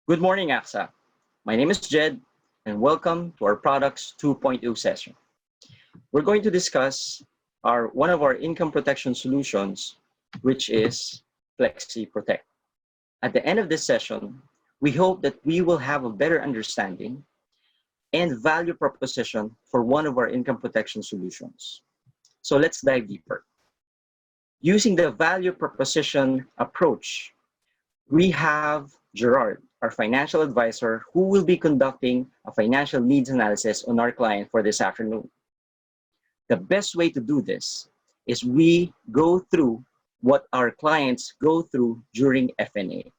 Good morning, AXA. My name is Jed, and welcome to our Products 2.0 session. We're going to discuss one of our income protection solutions, which is FleXi Protect. At the end of this session, we hope that we will have a better understanding and value proposition for one of our income protection solutions. So let's dive deeper. Using the value proposition approach, we have Gerard, our financial advisor, who will be conducting a financial needs analysis on our client for this afternoon. The best way to do this is we go through what our clients go through during FNA.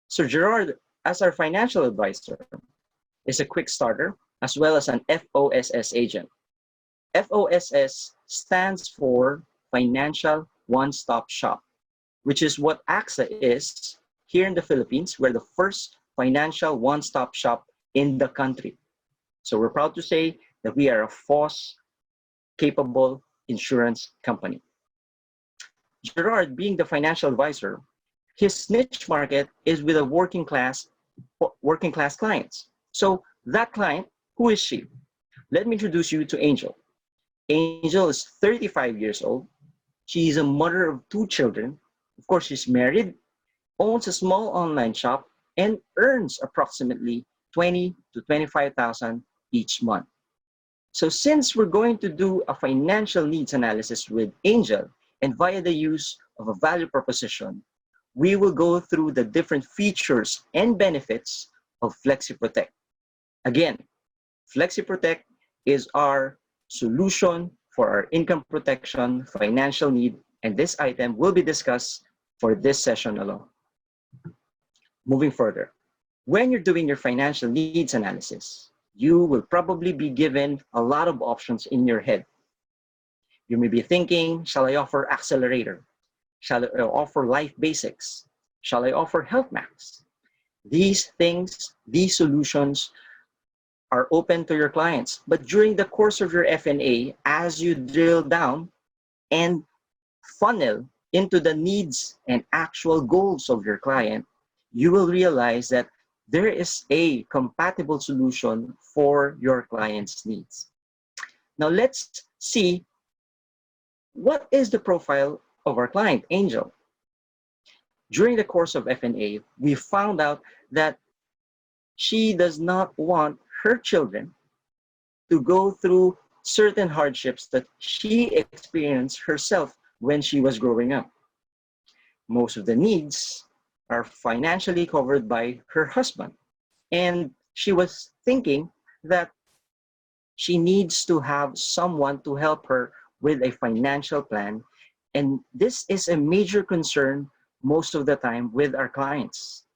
So Gerard, as our financial advisor, is a quick starter as well as an FOSS agent. FOSS stands for Financial One-Stop Shop, which is what AXA is here in the Philippines. We're the first financial one-stop shop in the country. So we're proud to say that we are a FOSS-capable insurance company. Gerard, being the financial advisor, his niche market is with a working class clients. So that client, who is she? Let me introduce you to Angel. Angel is 35 years old. She is a mother of 2 children. Of course, she's married, owns a small online shop, and earns approximately 20 to 25,000 each month. So since we're going to do a financial needs analysis with Angel and via the use of a value proposition, we will go through the different features and benefits of FleXi Protect. Again, FleXi Protect is our solution for our income protection financial need, and this item will be discussed for this session alone. Moving further, when you're doing your financial needs analysis, you will probably be given a lot of options in your head. You may be thinking, shall I offer Accelerator? Shall I offer Life Basics? Shall I offer Health Max? These things, these solutions are open to your clients. But during the course of your FNA, as you drill down and funnel into the needs and actual goals of your client, you will realize that there is a compatible solution for your client's needs. Now let's see what is the profile of our client, Angel. During the course of FNA, we found out that she does not want her children to go through certain hardships that she experienced herself when she was growing up. Most of the needs are financially covered by her husband. And she was thinking that she needs to have someone to help her with a financial plan. And this is a major concern most of the time with our clients,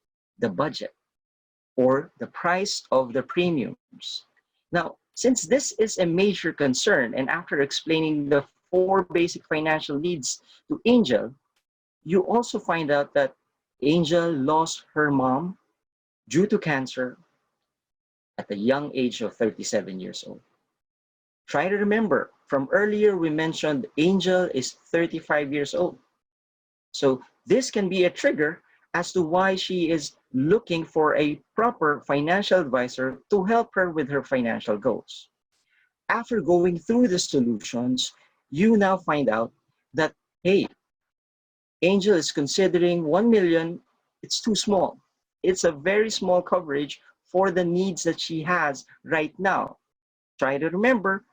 the budget or the price of the premiums. Now, since this is a major concern, and after explaining the 4 basic financial needs to Angel, you also find out that Angel lost her mom due to cancer at the young age of 37 years old. Try to remember, from earlier we mentioned Angel is 35 years old. So this can be a trigger as to why she is looking for a proper financial advisor to help her with her financial goals. After going through the solutions, you now find out that, hey, Angel is considering 1 million, it's too small. It's a very small coverage for the needs that she has right now. Try to remember,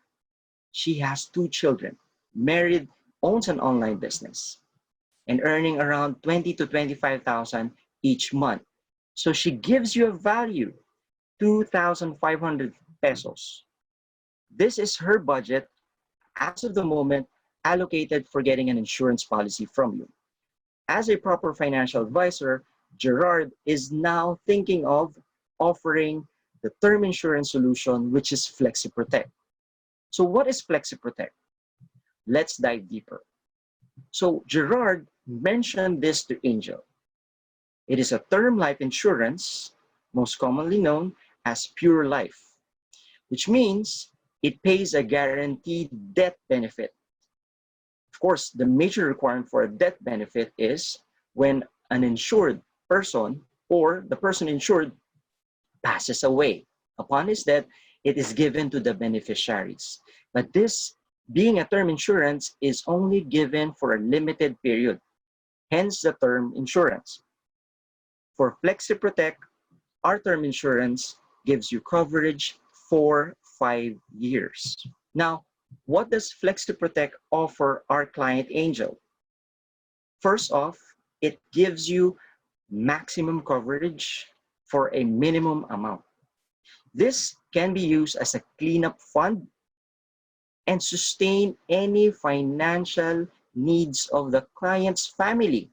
she has 2 children, married, owns an online business, and earning around 20 to 25,000 each month. So she gives you a value, 2,500 pesos. This is her budget as of the moment allocated for getting an insurance policy from you. As a proper financial advisor, Gerard is now thinking of offering the term insurance solution, which is FleXi Protect. So what is FleXi Protect? Let's dive deeper. So Gerard mentioned this to Angel. It is a term life insurance, most commonly known as pure life, which means it pays a guaranteed death benefit. Of course, the major requirement for a death benefit is when an insured person or the person insured passes away. Upon his death, it is given to the beneficiaries. But this, being a term insurance, is only given for a limited period, hence the term insurance. For FleXi Protect, our term insurance gives you coverage for 5 years. Now, what does FleXi Protect offer our client Angel? First off, it gives you maximum coverage for a minimum amount. This can be used as a cleanup fund and sustain any financial needs of the client's family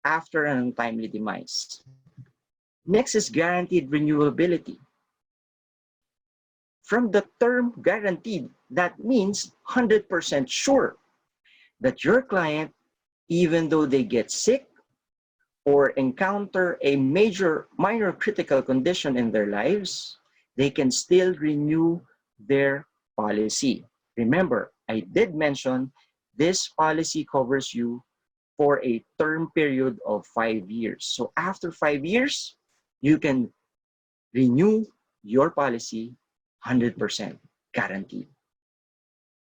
after an untimely demise. Next is guaranteed renewability. From the term guaranteed, that means 100% sure that your client, even though they get sick or encounter a minor critical condition in their lives, they can still renew their policy. Remember, I did mention this policy covers you for a term period of 5 years. So after 5 years, you can renew your policy 100% guaranteed.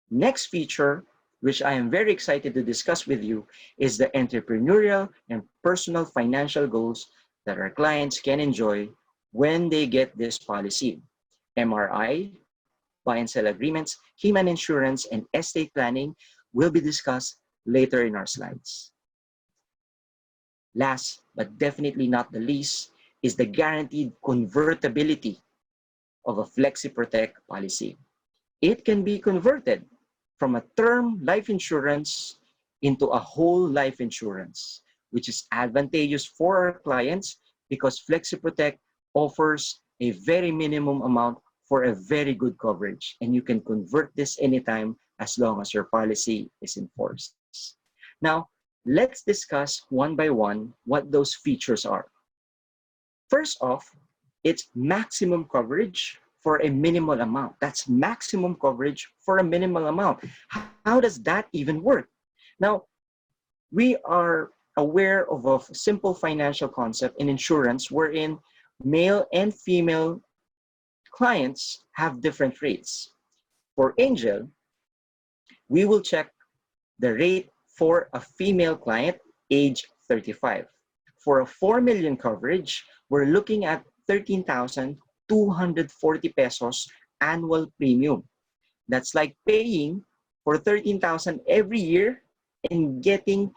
Next feature, which I am very excited to discuss with you, is the entrepreneurial and personal financial goals that our clients can enjoy when they get this policy. MRI, buy and sell agreements, human insurance, and estate planning will be discussed later in our slides. Last, but definitely not the least, is the guaranteed convertibility of a FleXi Protect policy. It can be converted from a term life insurance into a whole life insurance, which is advantageous for our clients because FleXi Protect offers a very minimum amount for a very good coverage, and you can convert this anytime as long as your policy is in force. Now, let's discuss one by one what those features are. First off, it's maximum coverage for a minimal amount. That's maximum coverage for a minimal amount. How does that even work? Now, we are aware of a simple financial concept in insurance wherein male and female clients have different rates. For Angel, we will check the rate for a female client age 35. For a 4 million coverage, we're looking at 13,240 pesos annual premium. That's like paying for 13,000 every year and getting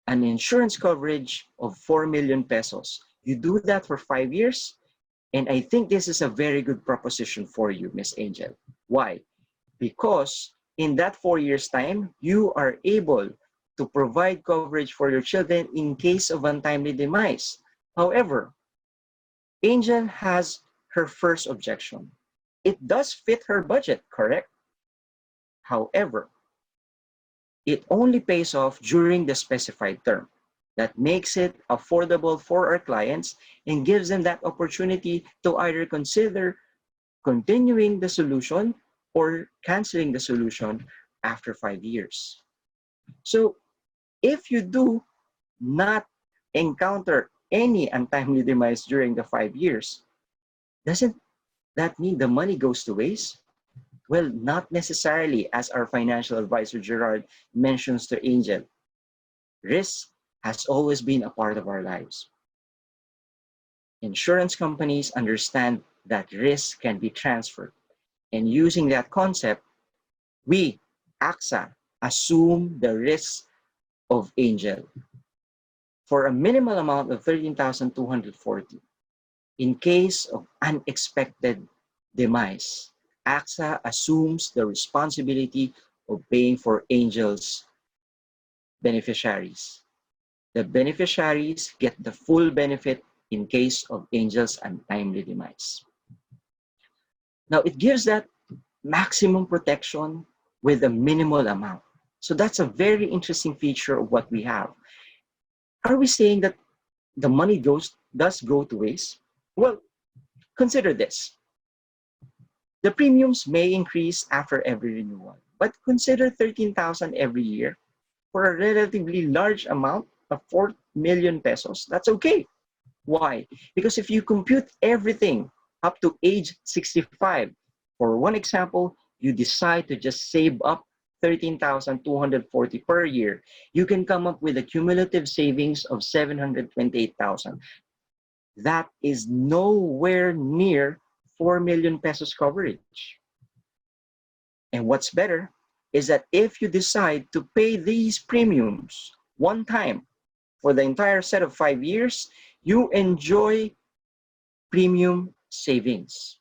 an insurance coverage of 4 million pesos. You do that for 5 years, and I think this is a very good proposition for you, Miss Angel. Why? Because in that 4 years' time, you are able to provide coverage for your children in case of untimely demise. However, Angel has her first objection. It does fit her budget, correct? However, it only pays off during the specified term. That makes it affordable for our clients and gives them that opportunity to either consider continuing the solution or canceling the solution after 5 years. So if you do not encounter any untimely demise during the 5 years, doesn't that mean the money goes to waste? Well, not necessarily, as our financial advisor Gerard mentions to Angel. Risk has always been a part of our lives. Insurance companies understand that risk can be transferred. And using that concept, we, AXA, assume the risk of Angel for a minimal amount of 13,240. In case of unexpected demise, AXA assumes the responsibility of paying for Angel's beneficiaries. The beneficiaries get the full benefit in case of Angel's untimely demise. Now, it gives that maximum protection with a minimal amount. So that's a very interesting feature of what we have. Are we saying that the money does go to waste? Well, consider this. The premiums may increase after every renewal, but consider 13,000 every year for a relatively large amount of 4 million pesos. That's okay. Why? Because if you compute everything up to age 65, for one example, you decide to just save up 13,240 per year, you can come up with a cumulative savings of 728,000. That is nowhere near 4 million pesos coverage. And what's better is that if you decide to pay these premiums one time for the entire set of 5 years, you enjoy premium savings.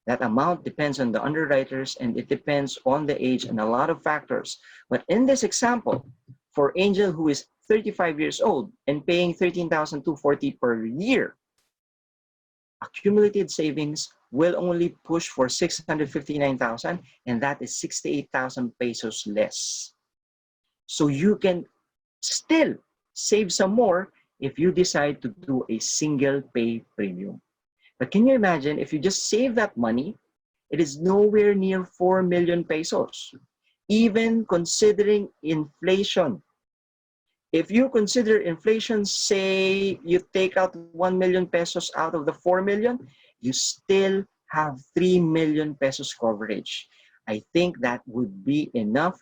That amount depends on the underwriters and it depends on the age and a lot of factors. But in this example, for Angel who is 35 years old and paying 13,240 per year, accumulated savings will only push for 659,000 and that is 68,000 pesos less. So you can still save some more if you decide to do a single pay premium. But can you imagine if you just save that money, it is nowhere near 4 million pesos. Even considering inflation. If you consider inflation, say you take out 1 million pesos out of the 4 million, you still have 3 million pesos coverage. I think that would be enough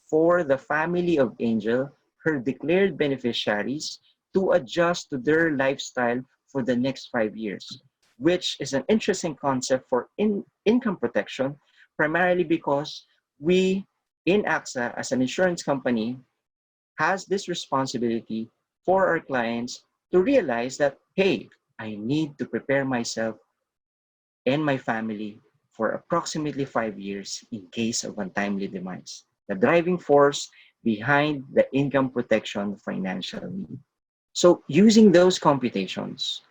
for the family of Angel, her declared beneficiaries, to adjust to their lifestyle for the next 5 years, which is an interesting concept for income protection, primarily because we in AXA as an insurance company has this responsibility for our clients to realize that, hey, I need to prepare myself and my family for approximately 5 years in case of untimely demise. The driving force behind the income protection financial need. So using those computations,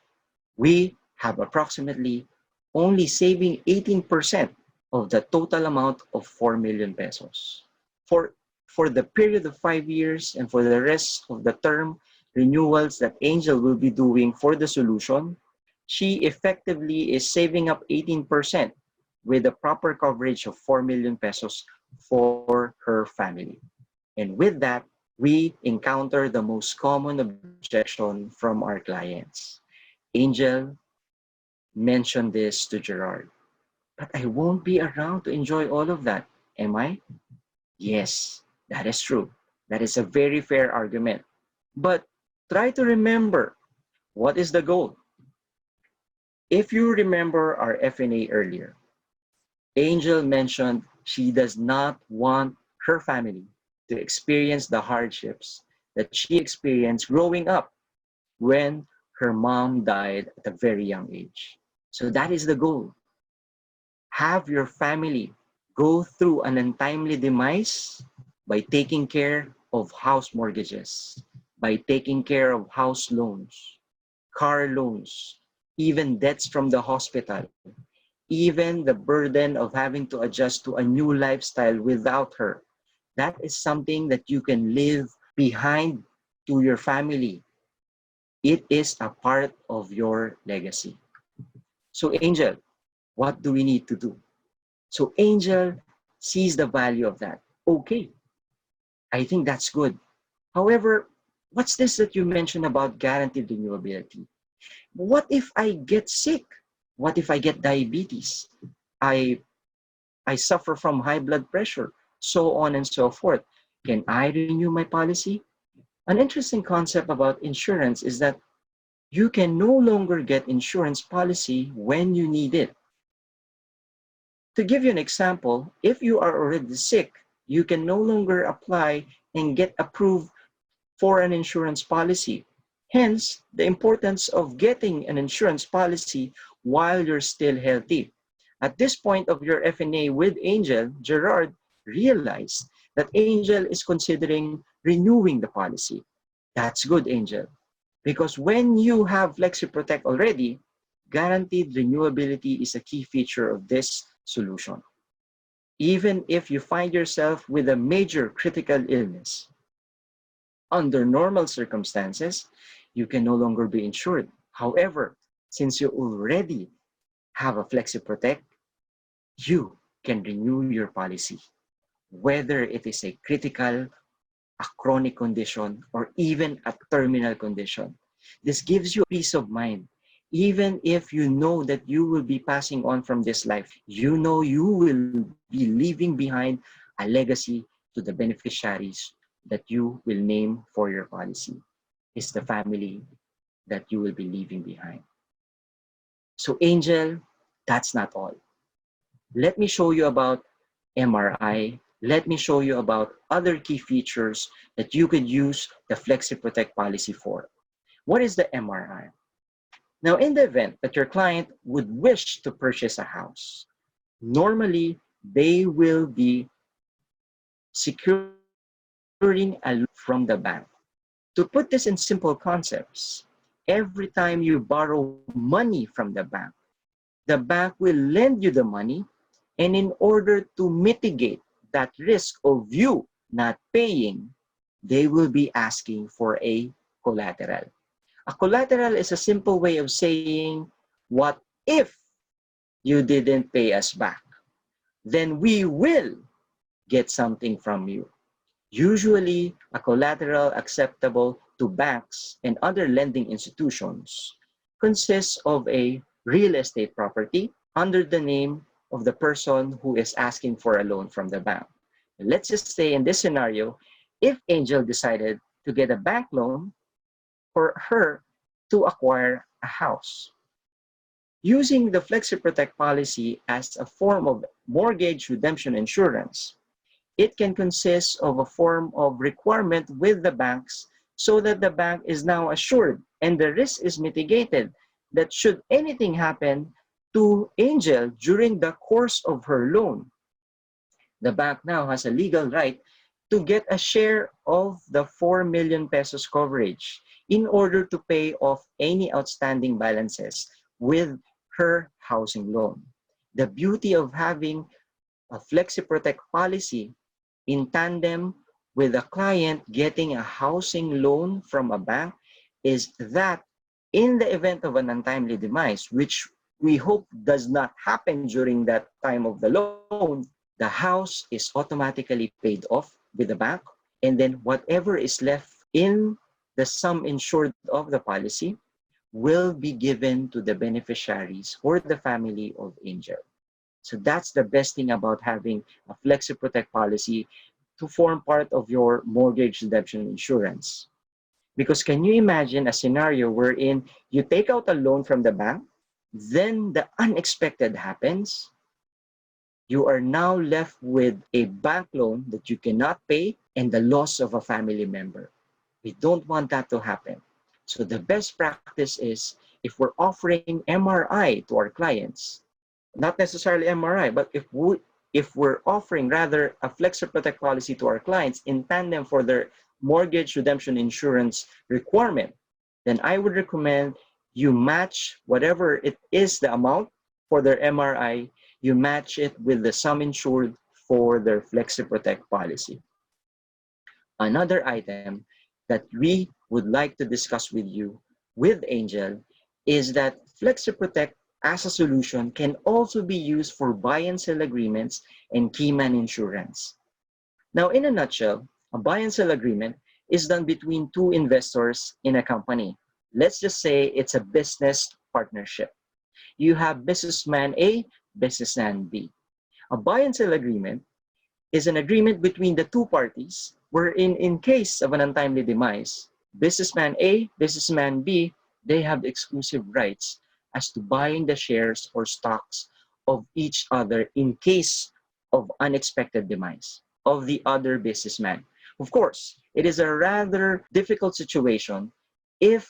we have approximately only saving 18% of the total amount of 4 million pesos. For, for the period of 5 years and for the rest of the term renewals that Angel will be doing for the solution, she effectively is saving up 18% with a proper coverage of 4 million pesos for her family. And with that, we encounter the most common objection from our clients. Angel mentioned this to Gerard, but I won't be around to enjoy all of that, am I? Yes, that is true. That is a very fair argument. But try to remember, what is the goal? If you remember our FNA earlier, Angel mentioned she does not want her family to experience the hardships that she experienced growing up when her mom died at a very young age. So that is the goal. Have your family go through an untimely demise by taking care of house mortgages, by taking care of house loans, car loans, even debts from the hospital, even the burden of having to adjust to a new lifestyle without her. That is something that you can leave behind to your family. It is a part of your legacy. So Angel, what do we need to do? So Angel sees the value of that. Okay, I think that's good. However, what's this that you mentioned about guaranteed renewability? What if I get sick? What if I get diabetes? I, I suffer from high blood pressure, so on and so forth. Can I renew my policy? An interesting concept about insurance is that you can no longer get insurance policy when you need it. To give you an example, if you are already sick, you can no longer apply and get approved for an insurance policy. Hence, the importance of getting an insurance policy while you're still healthy. At this point of your FNA with Angel, Gerard realized that Angel is considering renewing the policy. That's good, Angel. Because when you have FleXi Protect already, guaranteed renewability is a key feature of this solution. Even if you find yourself with a major critical illness, under normal circumstances, you can no longer be insured. However, since you already have a FleXi Protect, you can renew your policy, whether it is a critical, a chronic condition, or even a terminal condition. This gives you peace of mind. Even if you know that you will be passing on from this life, you know you will be leaving behind a legacy to the beneficiaries that you will name for your policy. Is the family that you will be leaving behind. So Angel, that's not all. Let me show you about MRI. Let me show you about other key features that you could use the FleXi Protect policy for. What is the MRI? Now, in the event that your client would wish to purchase a house, normally they will be securing a loan from the bank. To put this in simple concepts, every time you borrow money from the bank will lend you the money, and in order to mitigate that risk of you not paying, they will be asking for a collateral. A collateral is a simple way of saying, what if you didn't pay us back? Then we will get something from you. Usually, a collateral acceptable to banks and other lending institutions consists of a real estate property under the name of the person who is asking for a loan from the bank. Let's just say in this scenario, if Angel decided to get a bank loan for her to acquire a house. Using the FleXi Protect policy as a form of mortgage redemption insurance, it can consist of a form of requirement with the banks so that the bank is now assured and the risk is mitigated that should anything happen to Angel during the course of her loan, the bank now has a legal right to get a share of the 4 million pesos coverage in order to pay off any outstanding balances with her housing loan. The beauty of having a Flexi Protect policy in tandem with a client getting a housing loan from a bank is that in the event of an untimely demise, which we hope does not happen during that time of the loan, the house is automatically paid off with the bank, and then whatever is left in the sum insured of the policy will be given to the beneficiaries or the family of Angel. So that's the best thing about having a Flexi Protect policy to form part of your mortgage redemption insurance. Because can you imagine a scenario wherein you take out a loan from the bank, then the unexpected happens, you are now left with a bank loan that you cannot pay and the loss of a family member. We don't want that to happen. So the best practice is if we're offering MRI to our clients, not necessarily MRI, but if we're offering rather a Flexi Protect policy to our clients in tandem for their mortgage redemption insurance requirement, then I would recommend you match whatever it is the amount for their MRI, you match it with the sum insured for their Flexi Protect policy. Another item that we would like to discuss with you with Angel is that Flexi Protect as a solution can also be used for buy and sell agreements and keyman insurance. Now, in a nutshell, a buy and sell agreement is done between two investors in a company. Let's just say it's a business partnership. You have businessman A, businessman B. A buy and sell agreement is an agreement between the two parties wherein in case of an untimely demise, businessman A, businessman B, they have exclusive rights as to buying the shares or stocks of each other in case of unexpected demise of the other businessman. Of course, it is a rather difficult situation if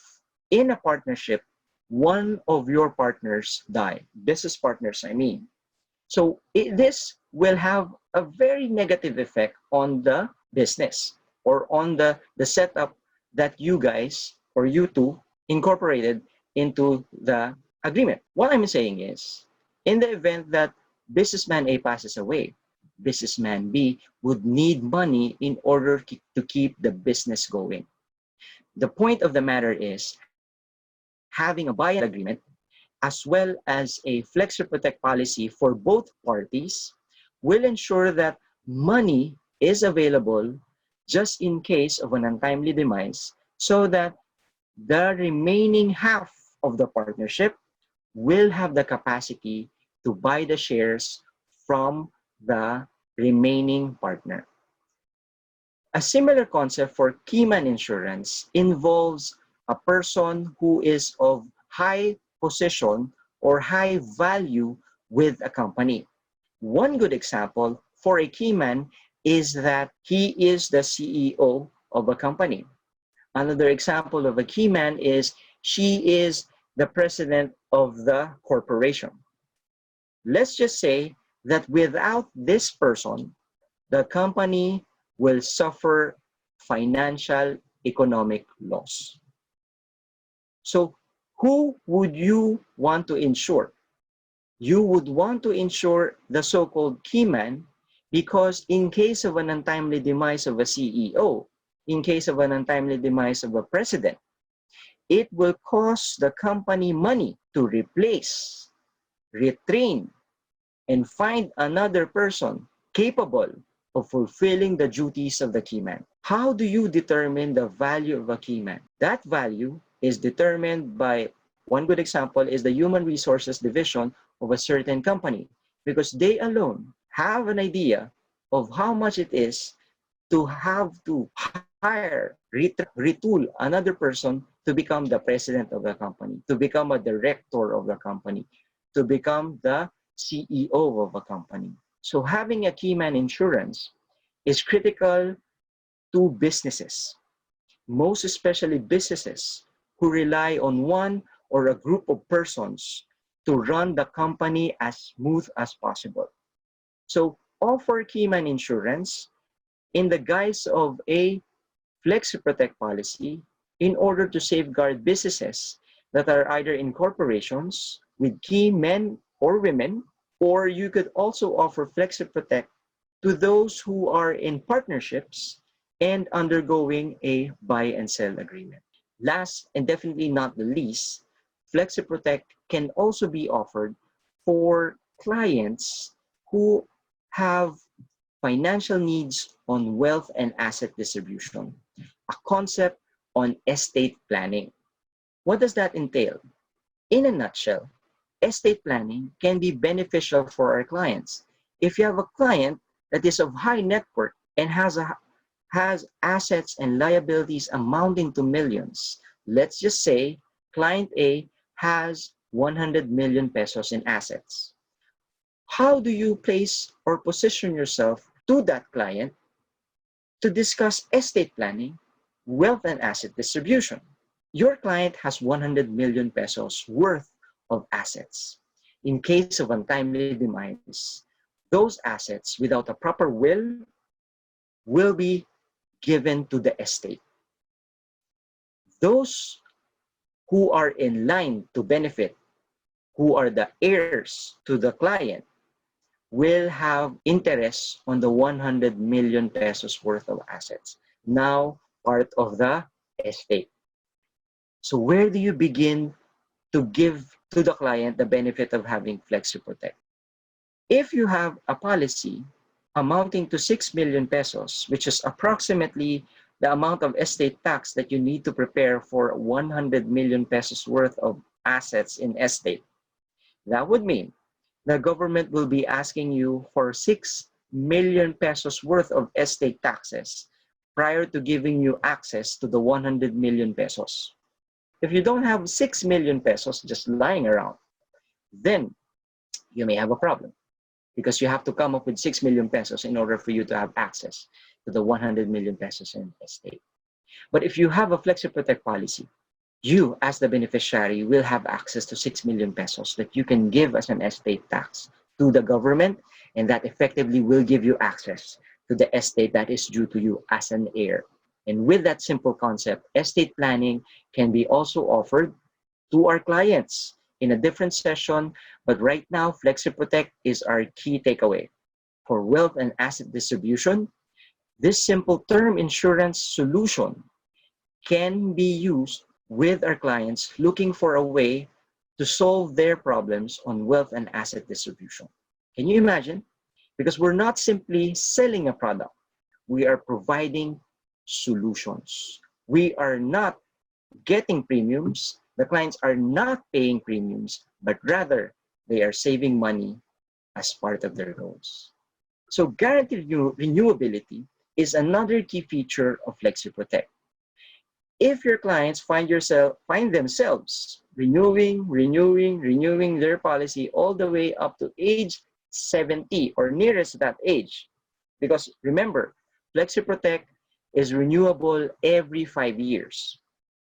in a partnership, one of your partners die, business partners, I mean. So this will have a very negative effect on the business or on the setup that you guys or you two incorporated into the agreement. What I'm saying is, in the event that businessman A passes away, businessman B would need money in order to keep the business going. The point of the matter is, having a buy and sell agreement as well as a Flexi Protect policy for both parties will ensure that money is available just in case of an untimely demise so that the remaining half of the partnership will have the capacity to buy the shares from the remaining partner. A similar concept for keyman insurance involves a person who is of high position or high value with a company. One good example for a keyman is that he is the CEO of a company. Another example of a keyman is she is the president of the corporation. Let's just say that without this person, the company will suffer financial economic loss. So who would you want to insure? You would want to insure the so-called keyman because in case of an untimely demise of a CEO, in case of an untimely demise of a president, it will cost the company money to replace, retrain, and find another person capable of fulfilling the duties of the keyman. How do you determine the value of a keyman? That value is determined by, one good example is the human resources division of a certain company, because they alone have an idea of how much it is to have to hire, retool another person to become the president of the company, to become a director of the company, to become the CEO of a company. So having a keyman insurance is critical to businesses, most especially businesses who rely on one or a group of persons to run the company as smooth as possible. So offer keyman insurance in the guise of a FleXi Protect policy in order to safeguard businesses that are either in corporations with key men or women, or you could also offer FleXi Protect to those who are in partnerships and undergoing a buy and sell agreement. Last and definitely not the least, FleXi Protect can also be offered for clients who have financial needs on wealth and asset distribution, a concept on estate planning. What does that entail? In a nutshell, estate planning can be beneficial for our clients. If you have a client that is of high net worth and has assets and liabilities amounting to millions, let's just say client A has 100 million pesos in assets. How do you place or position yourself to that client to discuss estate planning, wealth and asset distribution? Your client has 100 million pesos worth of assets. In case of untimely demise, those assets without a proper will be given to the estate. Those who are in line to benefit, who are the heirs to the client, will have interest on the 100 million pesos worth of assets, now part of the estate. So where do you begin to give to the client the benefit of having FleXi Protect? If you have a policy amounting to 6 million pesos, which is approximately the amount of estate tax that you need to prepare for 100 million pesos worth of assets in estate, that would mean the government will be asking you for 6 million pesos worth of estate taxes prior to giving you access to the 100 million pesos. If you don't have 6 million pesos just lying around, then you may have a problem because you have to come up with 6 million pesos in order for you to have access to the 100 million pesos in estate. But if you have a FleXi Protect policy, you as the beneficiary will have access to 6 million pesos that you can give as an estate tax to the government, and that effectively will give you access to the estate that is due to you as an heir. And with that simple concept, estate planning can be also offered to our clients in a different session, but right now FleXi Protect is our key takeaway. For wealth and asset distribution, this simple term insurance solution can be used with our clients looking for a way to solve their problems on wealth and asset distribution. Can you imagine? Because we're not simply selling a product, we are providing solutions. We are not getting premiums, the clients are not paying premiums, but rather they are saving money as part of their goals. So guaranteed renewability is another key feature of FleXi Protect. If your clients find themselves renewing their policy all the way up to age 70 or nearest that age, because remember, FleXi Protect is renewable every 5 years.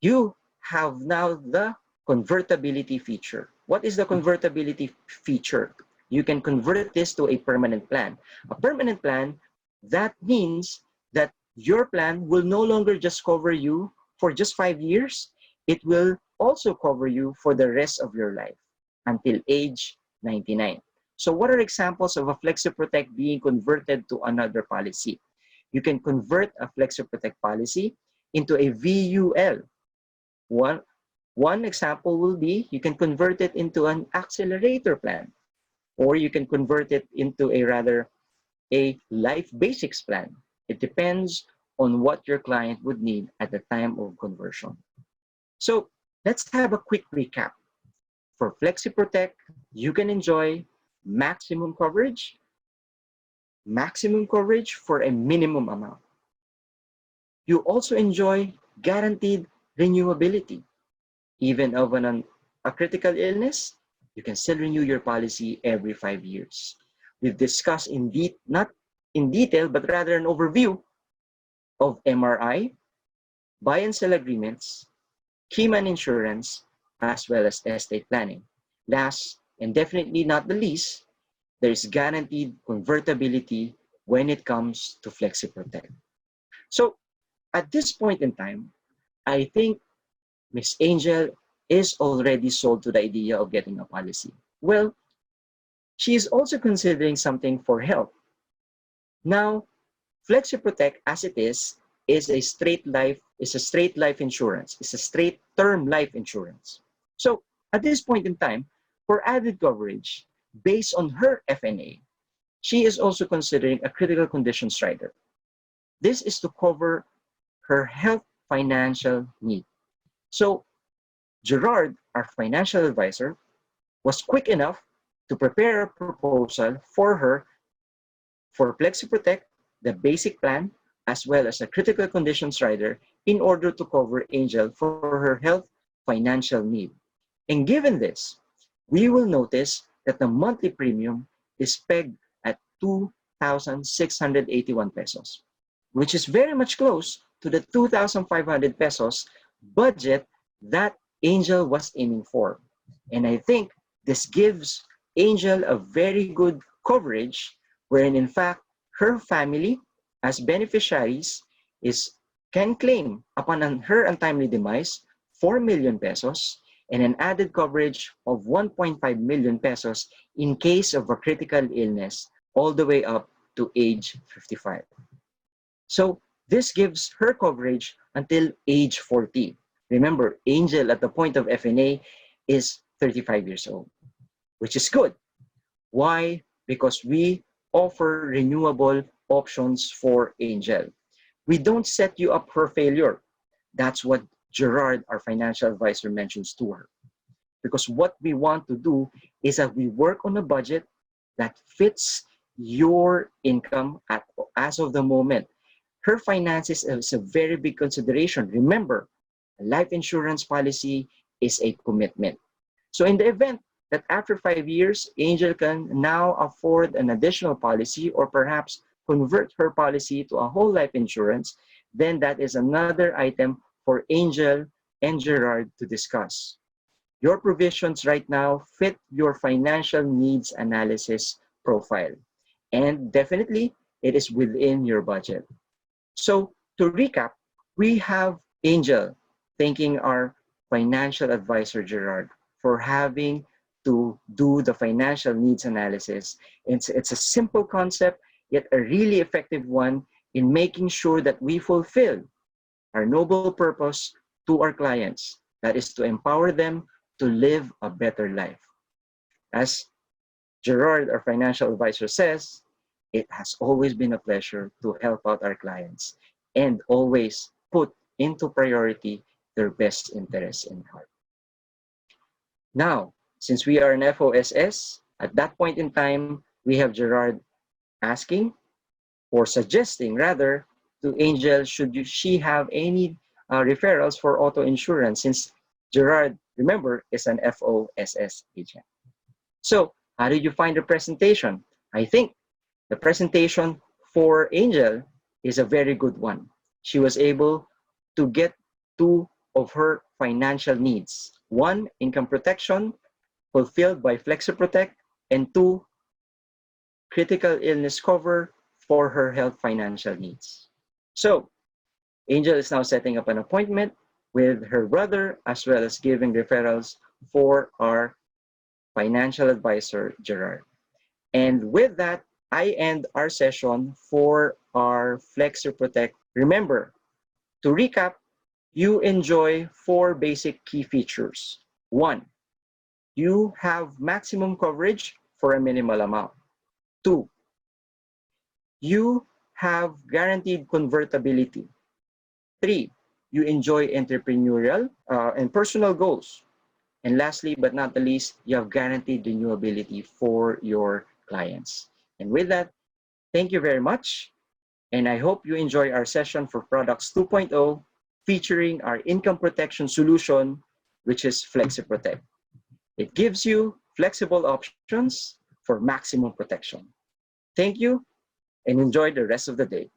You have now the convertibility feature. What is the convertibility feature? You can convert this to a permanent plan. A permanent plan, that means that your plan will no longer just cover you for just 5 years. It will also cover you for the rest of your life until age 99. So what are examples of a FleXi Protect being converted to another policy? You can convert a FleXi Protect policy into a VUL. One example will be you can convert it into an accelerator plan, or you can convert it into a life basics plan. It depends on what your client would need at the time of conversion. So let's have a quick recap. For FleXi Protect, you can enjoy maximum coverage for a minimum amount. You also enjoy guaranteed renewability. Even of a critical illness, you can still renew your policy every 5 years. We've discussed not in detail, but rather an overview of MRI, buy and sell agreements, keyman insurance, as well as estate planning. Last, and definitely not the least, there's guaranteed convertibility when it comes to FleXi Protect. So at this point in time, I think Miss Angel is already sold to the idea of getting a policy. Well, she is also considering something for health. Now, FleXi Protect as it is a straight life insurance. It's a straight term life insurance. So at this point in time, for added coverage, based on her FNA, she is also considering a critical conditions rider. This is to cover her health financial need. So Gerard, our financial advisor, was quick enough to prepare a proposal for her for FleXi Protect, the basic plan, as well as a critical conditions rider in order to cover Angel for her health financial need. And given this, we will notice that the monthly premium is pegged at 2,681 pesos, which is very much close to the 2,500 pesos budget that Angel was aiming for. And I think this gives Angel a very good coverage wherein in fact her family as beneficiaries can claim upon her untimely demise 4 million pesos and an added coverage of 1.5 million pesos in case of a critical illness all the way up to age 55. So this gives her coverage until age 40. Remember, Angel at the point of FNA is 35 years old, which is good. Why? Because we offer renewable options for Angel. We don't set you up for failure. That's what Gerard, our financial advisor, mentions to her. Because what we want to do is that we work on a budget that fits your income as of the moment. Her finances is a very big consideration. Remember, a life insurance policy is a commitment. So in the event that after 5 years, Angel can now afford an additional policy or perhaps convert her policy to a whole life insurance, then that is another item for Angel and Gerard to discuss. Your provisions right now fit your financial needs analysis profile. And definitely, it is within your budget. So to recap, we have Angel thanking our financial advisor, Gerard, for having to do the financial needs analysis. It's a simple concept, yet a really effective one in making sure that we fulfill our noble purpose to our clients. That is to empower them to live a better life. As Gerard, our financial advisor, says, it has always been a pleasure to help out our clients and always put into priority their best interests in heart. Now, since we are an FOSS, at that point in time, we have Gerard asking or suggesting rather to Angel, she have any referrals for auto insurance since Gerard, remember, is an FOSS agent. So how did you find the presentation? I think the presentation for Angel is a very good one. She was able to get two of her financial needs. One, income protection, fulfilled by FleXi Protect, and two, critical illness cover for her health financial needs. So Angel is now setting up an appointment with her brother as well as giving referrals for our financial advisor, Gerard. And with that, I end our session for our FleXi Protect. Remember, to recap, you enjoy 4 basic key features. 1, you have maximum coverage for a minimal amount. 2, you have guaranteed convertibility. 3, you enjoy entrepreneurial and personal goals. And lastly, but not the least, you have guaranteed renewability for your clients. And with that, thank you very much. And I hope you enjoy our session for Products 2.0 featuring our income protection solution, which is FleXi Protect. It gives you flexible options for maximum protection. Thank you and enjoy the rest of the day.